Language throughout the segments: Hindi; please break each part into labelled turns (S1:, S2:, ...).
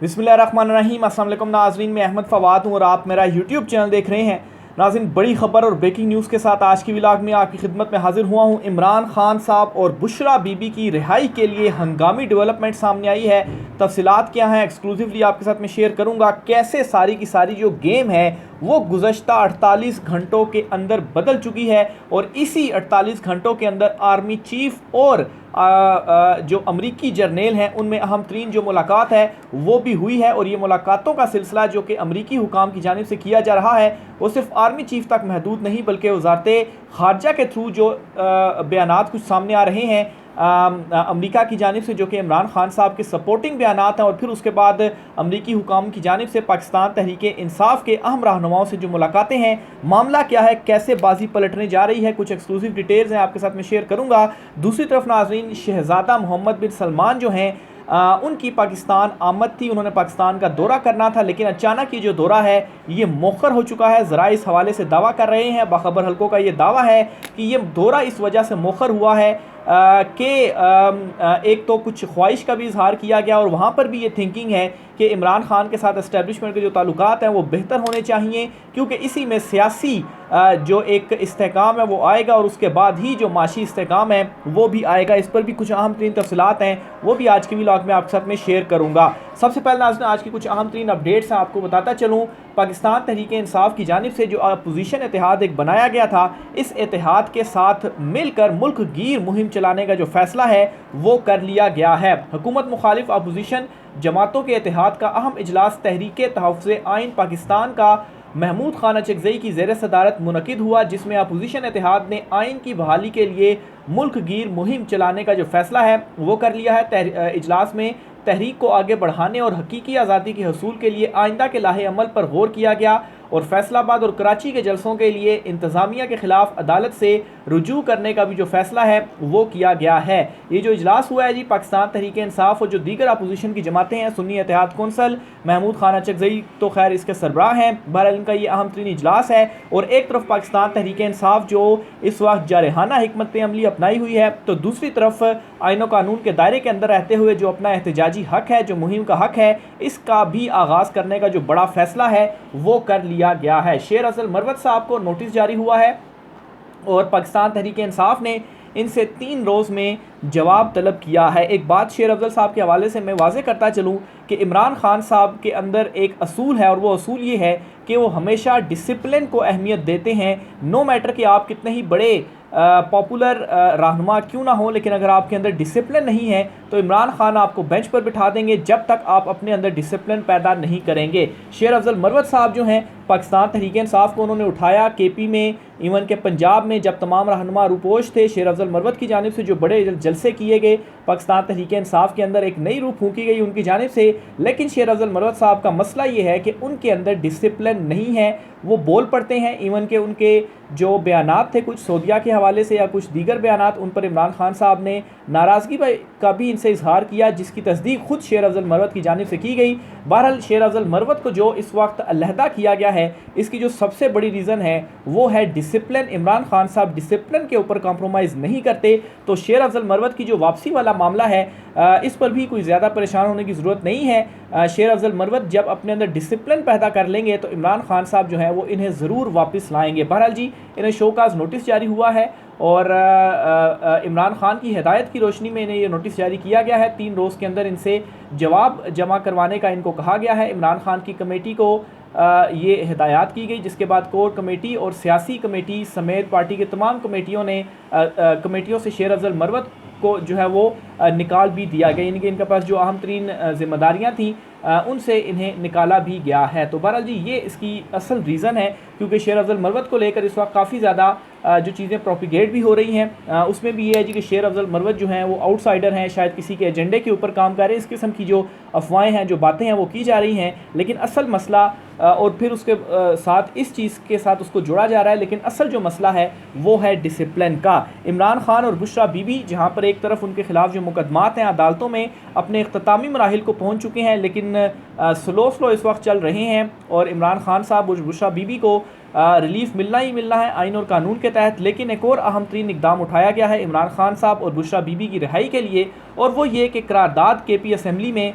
S1: बिस्मिल्लाहिर्रहमानिर्रहीम। अस्सलाम वालेकुम नाज़रीन, मैं अहमद फ़वाद हूँ और आप मेरा यूट्यूब चैनल देख रहे हैं। नाज़रीन, बड़ी खबर और ब्रेकिंग न्यूज़ के साथ आज की व्लॉग में आपकी खिदमत में हाजिर हुआ हूँ। इमरान खान साहब और बुशरा बीबी की रिहाई के लिए हंगामी डेवलपमेंट सामने आई है। तफसीलात क्या हैं एक्सक्लूसिवली आपके साथ मैं शेयर करूँगा। कैसे सारी की सारी जो गेम है वो गुज़श्ता 48 घंटों के अंदर बदल चुकी है और इसी 48 घंटों के अंदर आर्मी चीफ और जो अमरीकी जर्नेल हैं उनमें अहम तरीन जो मुलाकात है वो भी हुई है। और ये मुलाकातों का सिलसिला जो कि अमरीकी हुकाम की जानिब से किया जा रहा है वो सिर्फ आर्मी चीफ तक महदूद नहीं बल्कि वजारत खारजा के थ्रू जो बयानात कुछ सामने आ रहे हैं अमेरिका की जानिब से, जो कि इमरान खान साहब के सपोर्टिंग बयानात हैं। और फिर उसके बाद अमरीकी हुकाम की जानिब से पाकिस्तान तहरीक इंसाफ के अहम रहनुमाओं से जो मुलाकातें हैं, मामला क्या है, कैसे बाजी पलटने जा रही है, कुछ एक्सक्लूसिव डिटेल्स हैं आपके साथ मैं शेयर करूंगा। दूसरी तरफ नाज़रीन, शहज़ादा मोहम्मद बिन सलमान जो हैं उनकी पाकिस्तान आमद थी। उन्होंने पाकिस्तान का दौरा करना था, लेकिन अचानक ये जो दौरा है ये मौखर हो चुका है। ज़रा इस हवाले से दावा कर रहे हैं, बाखबर हल्कों का ये दावा है कि ये दौरा इस वजह से मौखर हुआ है कि एक तो कुछ ख्वाहिश का भी इजहार किया गया और वहाँ पर भी ये थिंकिंग है कि इमरान खान के साथ इस्टेब्लिशमेंट के जो ताल्लुकात हैं वो बेहतर होने चाहिए, क्योंकि इसी में सियासी जो एक इस्तेहकाम है वो आएगा और उसके बाद ही जो माशी इस्तेहकाम है वो भी आएगा। इस पर भी कुछ अहम तरीन तफसीलात हैं वो भी आज के व्लॉग में आपके साथ में शेयर करूँगा। सबसे पहले नाज़रीन, आज की कुछ अहम तरीन अपडेट्स हैं आपको बताता चलूँ। पाकिस्तान तहरीक इंसाफ की जानिब से जो अपोजिशन इत्तेहाद एक बनाया गया था, इस इत्तेहाद के साथ मिलकर मुल्क गिर मुहिम चलाने का जो फैसला है वो कर लिया गया है। हुकूमत मुखालिफ अपोजिशन जमातों के इत्तेहाद का अहम इजलास तहरीक तहफ़्फ़ुज़ आइन पाकिस्तान का महमूद खान चकजई की ज़ेर सदारत मुनक़िद हुआ, जिसमें अपोजिशन इत्तेहाद ने आइन की बहाली के लिए मुल्क गिर मुहिम चलाने का जो फैसला है वो कर लिया है। इजलास में तहरीक को आगे बढ़ाने और हकीकी आज़ादी के हसूल के लिए आइंदा के लाहे अमल पर गौर किया गया और फैसलाबाद और कराची के जलसों के लिए इंतज़ामिया के ख़िलाफ़ अदालत से रुजू करने का भी जो फैसला है वो किया गया है। ये जो इजलास हुआ है जी, पाकिस्तान तहरीक इंसाफ और जो दीगर अपोजिशन की जमातें हैं, सुन्नी इत्तेहाद कौंसल, महमूद खान चकजई तो खैर इसके सरबराह हैं, बहरहाल इनका ये अहम तरीन इजलास है। और एक तरफ पाकिस्तान तहरीक इंसाफ जो इस वक्त जारहाना हिकमत अमली अपनाई हुई है, तो दूसरी तरफ आइन कानून के दायरे के अंदर रहते हुए जो अपना एहतजाजी हक है, जो मुहिम का हक है, इसका भी आगाज़ करने का जो बड़ा फैसला है वो कर लिया गया है। शेर अफजल मरवत साहब को नोटिस जारी हुआ है और पाकिस्तान तहरीक इंसाफ ने इनसे 3 रोज़ में जवाब तलब किया है। एक बात शेर अफजल साहब के हवाले से मैं वाज़े करता चलूँ कि इमरान खान साहब के अंदर एक असूल है और वो असूल ये है कि वो हमेशा डिसिप्लिन को अहमियत देते हैं। नो मैटर कि आप कितने ही बड़े पॉपुलर रहनुमा क्यों ना हो, लेकिन अगर आपके अंदर डिसिप्लिन नहीं है तो इमरान खान आपको बेंच पर बिठा देंगे जब तक आप अपने अंदर डिसिप्लिन पैदा नहीं करेंगे। शेर अफजल मरवत साहब जो हैं, पाकिस्तान तहरीक इंसाफ को उन्होंने उठाया केपी में, इवन के पंजाब में जब तमाम रहनुमा रूपोश थे, शेर अफजल मरवत की जानिब से जो बड़े जलसे किए गए, पाकिस्तान तहरीक इंसाफ के अंदर एक नई रूह फूंकी गई उनकी जानिब से। लेकिन शेर अफजल मरवत साहब का मसला ये है कि उनके अंदर डिसिप्लिन नहीं है, वो बोल पड़ते हैं। इवन के उनके जो बयानात थे कुछ सऊदिया के हवाले से या कुछ दीगर बयानात, उन पर इमरान खान साहब ने नाराज़गी का भी इनसे इजहार किया, जिसकी तस्दीक खुद शेर अफजल मरवत की जानिब से की गई। बहरहाल शेर अफजल मरवत को जो इस वक्त अलहदा किया गया है, इसकी जो सबसे बड़ी रीज़न है वो है डिसिप्लिन। इमरान खान साहब डिसिप्लिन के ऊपर कॉम्प्रोमाइज़ नहीं करते, तो शेर अफजल मरवत की जो वापसी वाला मामला है इस पर भी कोई ज़्यादा परेशान होने की ज़रूरत नहीं है। शेर अफजल मरवत जब अपने अंदर डिसिप्लिन पैदा कर लेंगे तो इमरान खान साहब जो हैं वो इन्हें ज़रूर वापस लाएंगे। बहरहाल जी, इन्हें शोकाज नोटिस जारी हुआ है और इमरान खान की हिदायत की रोशनी में इन्हें ये नोटिस जारी किया गया है। 3 रोज़ के अंदर इनसे जवाब जमा करवाने का इनको कहा गया है। इमरान खान की कमेटी को ये हिदायत की गई, जिसके बाद कोर कमेटी और सियासी कमेटी समेत पार्टी के तमाम कमेटियों से शेर अफजल मरवत को जो है वो निकाल भी दिया गया। इनके पास जो अहम तरीन जिम्मेदारियाँ थीं उनसे इन्हें निकाला भी गया है। तो बहरहाल जी, ये इसकी असल रीज़न है, क्योंकि शेर अफजल मरवत को लेकर इस वक्त काफ़ी ज़्यादा जो चीज़ें प्रोपिगेट भी हो रही हैं उसमें भी ये है जी कि शेर अफजल मरवत जो हैं वो आउटसाइडर हैं, शायद किसी के एजेंडे के ऊपर काम कर रहे हैं। इस किस्म की जो अफवाहें हैं, जो बातें हैं वो की जा रही हैं, लेकिन असल मसला और फिर उसके साथ इस चीज़ के साथ उसको जोड़ा जा रहा है, लेकिन असल जो मसला है वो है डिसिप्लिन का। इमरान खान और बुशरा बीबी, जहाँ पर एक तरफ उनके खिलाफ जो मुकदमात हैं अदालतों में अपने इख्तितामी मराहिल को पहुँच चुके हैं, लेकिन स्लो इस वक्त चल रहे हैं और इमरान खान साहब और बुशरा बीबी को रिलीफ मिलना ही मिलना है आइन और कानून के तहत। लेकिन एक और अहम तरीन इकदाम उठाया गया है इमरान खान साहब और बुशरा बीबी की रिहाई के लिए, और वो ये कि करारदाद KP असम्बली में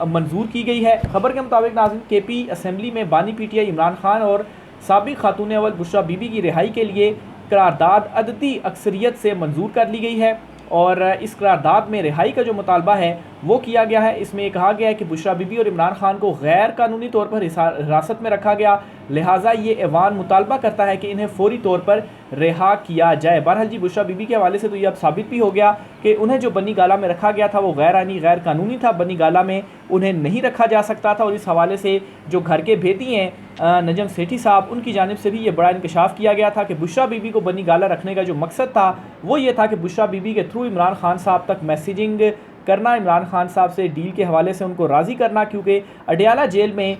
S1: मंजूर की गई है। खबर के मुताबिक नाज़रीन, KP असम्बली में बानी PTI इमरान खान और साबिक खातून अव्वल बुशरा बीबी की रिहाई के लिए करारदाद अददी अक्सरियत से मंजूर कर ली गई है, और इस करारदाद में रिहाई का जो मुतालबा है वो किया गया है। इसमें ये कहा गया है कि बुशरा बीबी और इमरान खान को गैर कानूनी तौर पर हिरासत में रखा गया, लिहाजा ये ऐवान मुतालबा करता है कि इन्हें फौरी तौर पर रिहा किया जाए। बहरहाल जी, बुशरा बीबी के हवाले से तो ये अब साबित भी हो गया कि उन्हें जो बनी गाला में रखा गया था वो गैर आइनी गैर कानूनी था, बनी गाला में उन्हें नहीं रखा जा सकता था। और इस हवाले से जो घर के भेदी हैं नजम सेठी साहब, उनकी जानिब से भी ये बड़ा इंकशाफ किया गया था कि बुशरा बीबी को बनी गाला रखने का जो मकसद था वो ये था कि बुशरा बीबी के थ्रू इमरान खान साहब तक मैसेजिंग करना, इमरान खान साहब से डील के हवाले से उनको राज़ी करना, क्योंकि अडयाला जेल में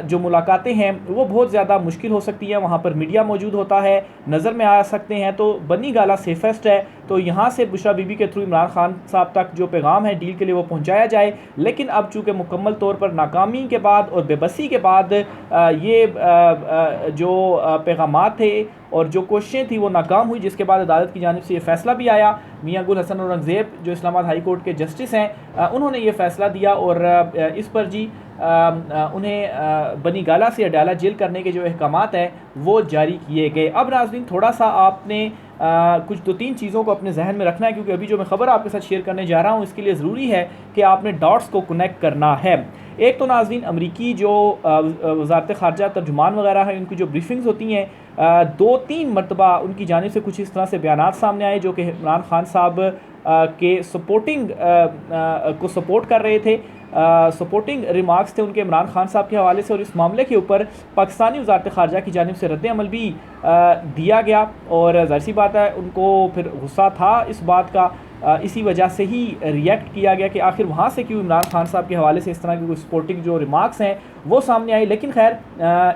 S1: जो मुलाकातें हैं वो बहुत ज़्यादा मुश्किल हो सकती हैं, वहाँ पर मीडिया मौजूद होता है, नज़र में आ सकते हैं, तो बनी गाला सेफेस्ट है। तो यहाँ से बुशरा बीबी के थ्रू इमरान खान साहब तक जो पैगाम है डील के लिए वो पहुँचाया जाए। लेकिन अब चूँकि मुकम्मल तौर पर नाकामी के बाद और बेबसी के बाद ये जो पैगामात थे और जो कोशिशें थी वो नाकाम हुई, जिसके बाद अदालत की जानिब से ये फ़ैसला भी आया। मियां गुल हसन औरंगज़ेब जो इस्लामाबाद हाई कोर्ट के जस्टिस हैं, उन्होंने ये फ़ैसला दिया और इस पर जी उन्हें बनी गाला से अडयाला जेल करने के जो अहकामात हैं वो जारी किए गए। अब नाज़रीन, थोड़ा सा आपने कुछ 2-3 चीज़ों को अपने जहन में रखना है, क्योंकि अभी जो मैं ख़बर आपके साथ शेयर करने जा रहा हूँ इसके लिए ज़रूरी है कि आपने डॉट्स को कनेक्ट करना है। एक तो नाज़रीन, अमरीकी जो वज़ारत ख़ारजा तर्जुमान वगैरह हैं उनकी जो ब्रीफिंग्स होती हैं 2-3 मरतबा उनकी जानिब से कुछ इस तरह से बयानात सामने आए जो कि इमरान खान साहब के सपोर्टिंग को सपोर्ट कर रहे थे, सपोर्टिंग रिमार्क्स थे उनके इमरान खान साहब के हवाले से। और इस मामले के ऊपर पाकिस्तानी वज़ारत ख़ारजा की जानिब से रद्द अमल भी दिया गया, और ज़ाहिर सी बात है उनको फिर गुस्सा था इस बात का, इसी वजह से ही रिएक्ट किया गया कि आखिर वहाँ से क्यों इमरान खान साहब के हवाले से इस तरह की कोई सपोर्टिंग जो रिमार्क्स हैं वो सामने आई। लेकिन खैर,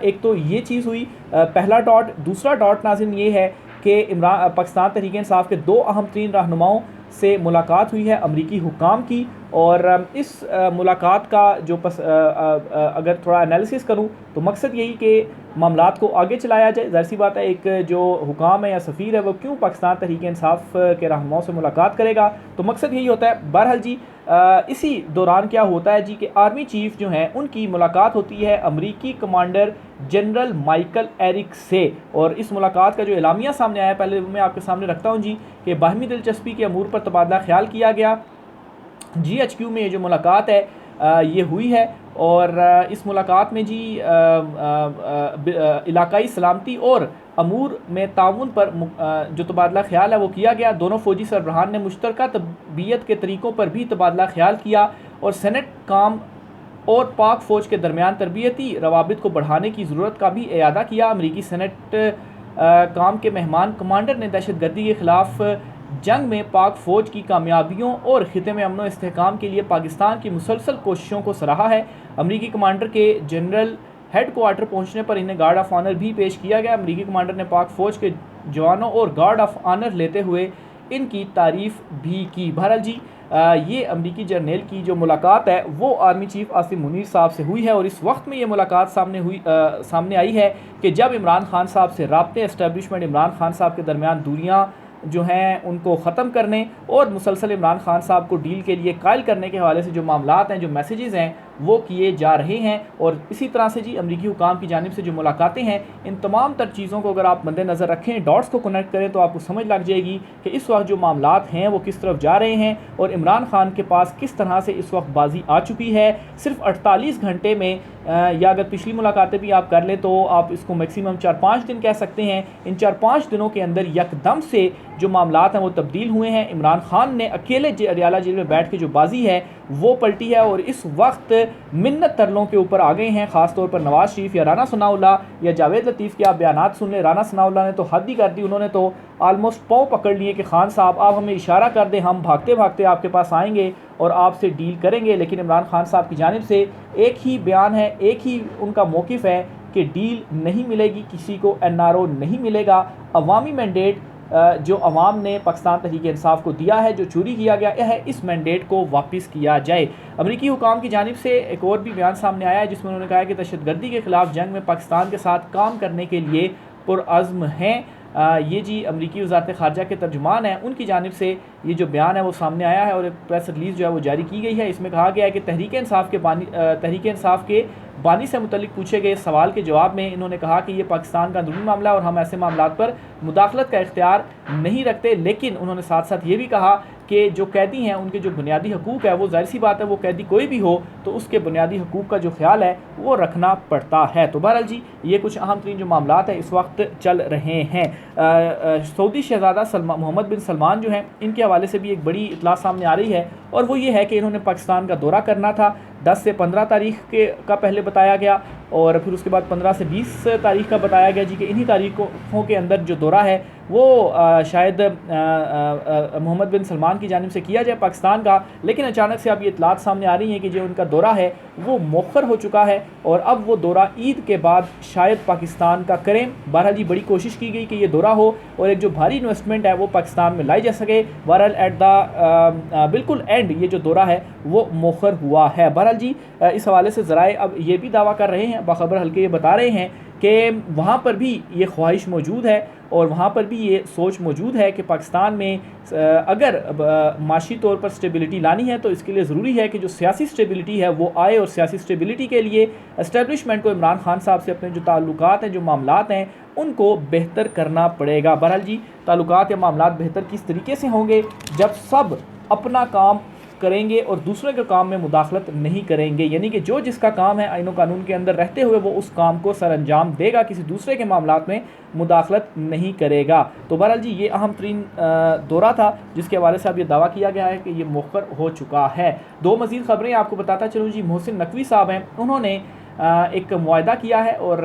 S1: एक तो ये चीज़ हुई, पहला डॉट। दूसरा डॉट नाज़रीन ये है कि पाकिस्तान तहरीक इंसाफ के 2 अहम तरीन रहनुमाओं से मुलाकात हुई है अमरीकी हुकाम की, और इस मुलाकात का जो अगर थोड़ा एनालिसिस करूं तो मकसद यही कि मामलात को आगे चलाया जाए। ज़ाहिर सी बात है एक जो हुकाम है या सफ़ीर है वो क्यों पाकिस्तान तहरीक इंसाफ के रहनुमाओं से मुलाकात करेगा, तो मकसद यही होता है। बहरहाल जी, इसी दौरान क्या होता है जी कि आर्मी चीफ जो हैं उनकी मुलाकात होती है अमरीकी कमांडर जनरल माइकल एरिक से, और इस मुलाकात का जो एलामिया सामने आया पहले मैं आपके सामने रखता हूँ जी कि बाहमी दिलचस्पी के अमूर पर तबादला ख्याल किया गया। GHQ में ये जो मुलाकात है ये हुई है, और इस मुलाकात में जी इलाकाई सलामती और अमूर में ताउन पर जो तबादला ख्याल है वो किया गया। दोनों फ़ौजी सरबराहान ने मुश्तरका तबीयत के तरीक़ों पर भी तबादला ख्याल किया, और सेनेट काम और पाक फ़ौज के दरमियान तरबियती रवाबित को बढ़ाने की ज़रूरत का भी इयादा किया। अमरीकी सेनेट काम के मेहमान कमांडर ने दहशतगर्दी के ख़िलाफ़ जंग में पाक फ़ौज की कामयाबियों और ख़िते में अमन व इस्तेहकाम के लिए पाकिस्तान की मुसलसल कोशिशों को सराहा है। अमरीकी कमांडर के जनरल हेड क्वार्टर पहुँचने पर इन्हें गार्ड ऑफ ऑनर भी पेश किया गया। अमरीकी कमांडर ने पाक फ़ौज के जवानों और गार्ड ऑफ ऑनर लेते हुए इनकी तारीफ़ भी की। बहरहाल जी, ये अमरीकी जर्नल की जो मुलाकात है वो आर्मी चीफ आसिम मुनीर साहब से हुई है, और इस वक्त में ये मुलाकात सामने आई है कि जब इमरान खान साहब से राब्ते एस्टेब्लिशमेंट इमरान खान साहब के दरमियान दूरियाँ जो हैं उनको ख़त्म करने और मुसलसल इमरान खान साहब को डील के लिए कायल करने के हवाले से जो मामलात हैं, जो मैसेजेस हैं वो किए जा रहे हैं। और इसी तरह से जी अमरीकी हुकाम की जानिब से जो मुलाकातें हैं, इन तमाम तर चीज़ों को अगर आप मद्देनज़र रखें, डॉट्स को कनेक्ट करें, तो आपको समझ लग जाएगी कि इस वक्त जो मामलात हैं वो किस तरफ जा रहे हैं, और इमरान खान के पास किस तरह से इस वक्त बाजी आ चुकी है। सिर्फ 48 घंटे में या अगर पिछली मुलाकातें भी आप कर लें तो आप इसको मैक्सिमम 4-5 दिन कह सकते हैं। इन 4-5 दिनों के अंदर यकदम से जो मामलात हैं वो तब्दील हुए हैं। इमरान खान ने अकेले अडयाला जेल में बैठ के जो बाजी है वो पलटी है, और इस वक्त मिन्नत तरलों के ऊपर आ गए हैं, ख़ास तौर पर नवाज शरीफ या राना सनाउल्लाह या जावेद लतीफ़ के आप बयानात सुन लें। राना सनाउल्लाह ने तो हद ही कर दी, उन्होंने तो आलमोस्ट पाँव पकड़ लिए कि खान साहब आप हमें इशारा कर दें, हम भागते भागते आपके पास आएंगे और आपसे डील करेंगे। लेकिन इमरान खान साहब की जानिब से एक ही बयान है, एक ही उनका मौक़िफ़ है कि डील नहीं मिलेगी, किसी को NRO नहीं मिलेगा, अवामी मैंडेट जो अवाम ने पाकिस्तान तहरीक इंसाफ को दिया है, जो चोरी किया गया है, इस मैंडेट को वापस किया जाए। अमरीकी हुकाम की जानिब से एक और भी बयान सामने आया है जिसमें उन्होंने कहा है कि दहशतगर्दी के ख़िलाफ़ जंग में पाकिस्तान के साथ काम करने के लिए पुरअज़्म हैं। ये जी अमरीकी वज़ारत ख़ारजा के तर्जुमान हैं, उनकी जानिब से ये जो बयान है वो सामने आया है और एक प्रेस रिलीज़ जो है वो जारी की गई है। इसमें कहा गया है कि तहरीक इंसाफ के बानी से मुतल्लिक पूछे गए सवाल के जवाब में इन्होंने कहा कि ये पाकिस्तान का अंदरूनी मामला है और हम ऐसे मामलों पर मुदाखलत का इख्तियार नहीं रखते। लेकिन उन्होंने साथ साथ ये भी कहा कि जो कैदी हैं उनके जो बुनियादी हकूक़ है, वो ज़ाहिर सी बात है वो कैदी कोई भी हो तो उसके बुनियादी हकूक़ का जो ख्याल है वो रखना पड़ता है। तो बहरहाल जी ये कुछ अहम तरीन जो मामला है इस वक्त चल रहे हैं। सऊदी शहज़ादा मोहम्मद बिन सलमान जो हैं इनके हवाले से भी एक बड़ी इतला सामने आ रही है और वो ये है कि इन्होंने पाकिस्तान का दौरा करना था। 10 से 15 तारीख का पहले बताया गया और फिर उसके बाद 15 से 20 तारीख का बताया गया जी कि इन्हीं तारीखों के अंदर जो दौरा है वो शायद मोहम्मद बिन सलमान की जानिब से किया जाए पाकिस्तान का। लेकिन अचानक से अब ये इतलात सामने आ रही हैं कि जो उनका दौरा है वो मौखर हो चुका है और अब वो दौरा ईद के बाद शायद पाकिस्तान का करें। बहरहाल जी बड़ी कोशिश की गई कि ये दौरा हो और एक जो भारी इन्वेस्टमेंट है वो पाकिस्तान में लाई जा सके। बहरहाल एट द बिल्कुल एंड ये जो दौरा है वो मौखर हुआ है। बहरहाल जी इस हवाले से ज़राए अब ये भी दावा कर रहे हैं, बाखबर हल्के ये बता रहे हैं कि वहाँ पर भी ये ख्वाहिश मौजूद है और वहाँ पर भी ये सोच मौजूद है कि पाकिस्तान में अगर माशी तौर पर स्टेबिलिटी लानी है तो इसके लिए ज़रूरी है कि जो सियासी स्टेबिलिटी है वो आए और सियासी स्टेबिलिटी के लिए इस्टेब्लिशमेंट को इमरान खान साहब से अपने जो ताल्लुकात हैं, जो मामलात हैं, उनको बेहतर करना पड़ेगा। बहरहाल जी ताल्लुकात या मामलात बेहतर किस तरीके से होंगे जब सब अपना काम करेंगे और दूसरे के काम में मुदाखलत नहीं करेंगे, यानी कि जो जिसका काम है आईन कानून के अंदर रहते हुए वो उस काम को सर अंजाम देगा, किसी दूसरे के मामलात में मुदाखलत नहीं करेगा। तो बहरहाल जी ये अहम तरीन दौरा था जिसके हवाले से अब ये दावा किया गया है कि ये मौखर हो चुका है। दो मज़ीद ख़बरें आपको बताता चलूँ जी। मोहसिन नकवी साहब हैं, उन्होंने एक मुआहदा किया है और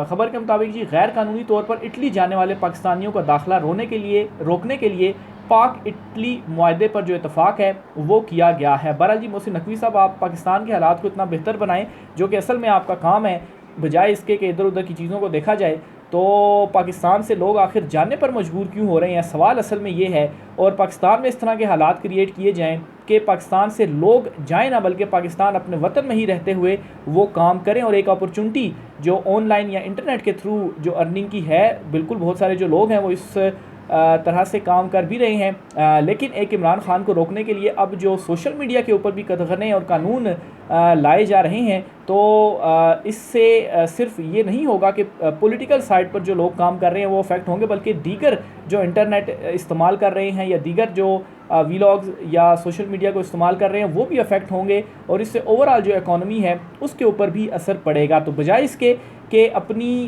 S1: ख़बर के मुताबिक जी गैर कानूनी तौर पर इटली जाने वाले पाकिस्तानियों का दाखिला रोकने के लिए पाक इटली मुआहदे पर जो इतफाक़ है वो किया गया है। बहरहाल जी मोहसिन नकवी साहब आप पाकिस्तान के हालात को इतना बेहतर बनाएं जो कि असल में आपका काम है, बजाय इसके कि इधर उधर की चीज़ों को देखा जाए तो पाकिस्तान से लोग आखिर जाने पर मजबूर क्यों हो रहे हैं, सवाल असल में ये है। और पाकिस्तान में इस तरह के हालात क्रिएट किए जाएं कि पाकिस्तान से लोग जाएं ना, बल्कि पाकिस्तान अपने वतन में ही रहते हुए वो काम करें और एक अपॉर्चुनिटी जो ऑनलाइन या इंटरनेट के थ्रू जो अर्निंग की है, बिल्कुल बहुत सारे जो लोग हैं वो इस तरह से काम कर भी रहे हैं। लेकिन एक इमरान खान को रोकने के लिए अब जो सोशल मीडिया के ऊपर भी कदगने और कानून लाए जा रहे हैं तो इससे सिर्फ ये नहीं होगा कि पॉलिटिकल साइड पर जो लोग काम कर रहे हैं वो अफेक्ट होंगे, बल्कि दीगर जो इंटरनेट इस्तेमाल कर रहे हैं या दीगर जो वीलॉग्स या सोशल मीडिया को इस्तेमाल कर रहे हैं वो भी अफेक्ट होंगे और इससे ओवरऑल जो इकॉनमी है उसके ऊपर भी असर पड़ेगा। तो बजाय इसके कि अपनी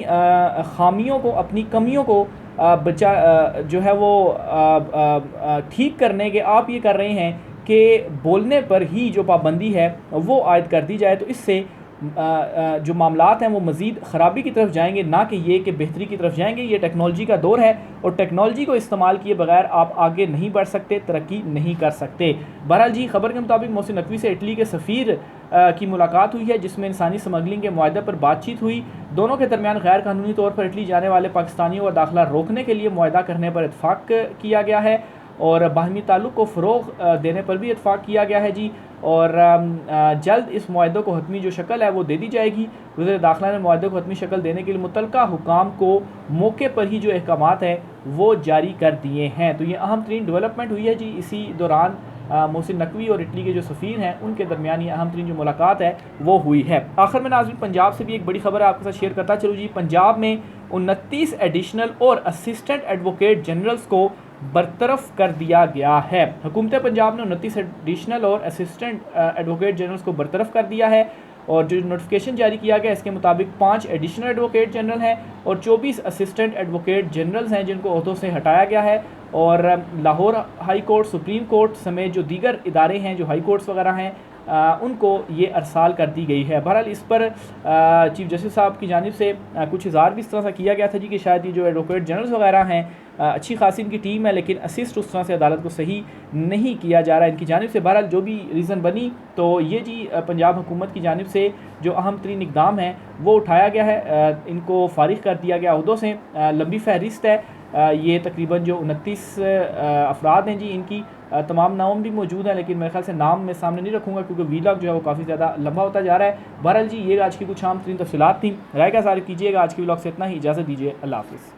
S1: खामियों को, अपनी कमियों को जो है वो ठीक करने के आप ये कर रहे हैं कि बोलने पर ही जो पाबंदी है वो आयद कर दी जाए, तो इससे जो मामलात हैं वो मज़ीद ख़राबी की तरफ जाएंगे, ना कि ये कि बेहतरी की तरफ जाएंगे। ये टेक्नोलॉजी का दौर है और टेक्नोलॉजी को इस्तेमाल किए बगैर आप आगे नहीं बढ़ सकते, तरक्की नहीं कर सकते। बहरहाल जी ख़बर के मुताबिक मोहसिन नकवी से इटली के सफ़ीर की मुलाकात हुई है जिसमें इंसानी स्मगलिंग के मुआहदे पर बातचीत हुई। दोनों के दरमियान गैर कानूनी तौर पर इटली जाने वाले पाकिस्तानियों का दाखिला रोकने के लिए मुआहदा करने पर इत्फाक़ किया गया है और बाहमी ताल्लुक़ को फ़रोग़ देने पर भी इत्फाक़ किया गया है जी। और जल्द इस मुआहदे को हतमी जो शक्ल है वो दे दी जाएगी। वज़ीर दाखिला ने मुआहदे को हतमी शक्ल देने के लिए मुतल्लिका हुकाम को मौके पर ही जो अहकामात हैं वो जारी कर दिए हैं। तो ये अहम तरीन डेवलपमेंट हुई है जी। इसी दौरान मोहसिन नकवी और इटली के जो सफ़ीर हैं उनके दरमियान ये अहम तरीन जो मुलाकात है वो हुई है। आखिर में नाज़रीन पंजाब से भी एक बड़ी खबर है आपके साथ शेयर करता चलूँ जी। पंजाब में 29 एडिशनल और असिस्टेंट एडवोकेट जनरल्स को बरतरफ कर दिया गया है। हुकूमत पंजाब ने 29 एडिशनल और असिस्टेंट एडवोकेट जनरल्स को बरतरफ कर दिया है और जो नोटिफिकेशन जारी किया गया इसके मुताबिक 5 एडिशनल एडवोकेट जनरल हैं और 24 असिस्टेंट एडवोकेट जनरल्स हैं जिनको ओहदों से हटाया गया है। और Lahore high court, supreme court समेत जो दीगर इदारे हैं जो हाई कोर्ट्स वगैरह हैं उनको ये अरसाल कर दी गई है। बहरहाल इस पर चीफ जस्टिस साहब की जानिब से कुछ इज़हार भी इस तरह से किया गया था जी कि शायद ये जो एडवोकेट जनरल्स वगैरह हैं अच्छी खासी इनकी टीम है लेकिन असिस्ट उस तरह से अदालत को सही नहीं किया जा रहा है इनकी जानिब से। बहरहाल जो भी रीज़न बनी तो ये जी पंजाब हुकूमत की जानिब से जो अहम तरीन इक़दाम है वो उठाया गया है, इनको फारिग कर दिया गया अहदों से। लंबी फहरिस्त है ये तकरीबन जो 29 अफराद हैं जी, इनकी तमाम नाम भी मौजूद हैं, लेकिन मेरे ख्याल से नाम मैं सामने नहीं रखूँगा क्योंकि वीलॉग जो है वो काफ़ी ज़्यादा लंबा होता जा रहा है। बहरहाल जी, ये आज की कुछ आम तरीन तफसीलात थी। राय का सार कीजिएगा। आज की व्लॉग से इतना ही, इजाज़त दीजिए, अल्लाह हाफ़िज़।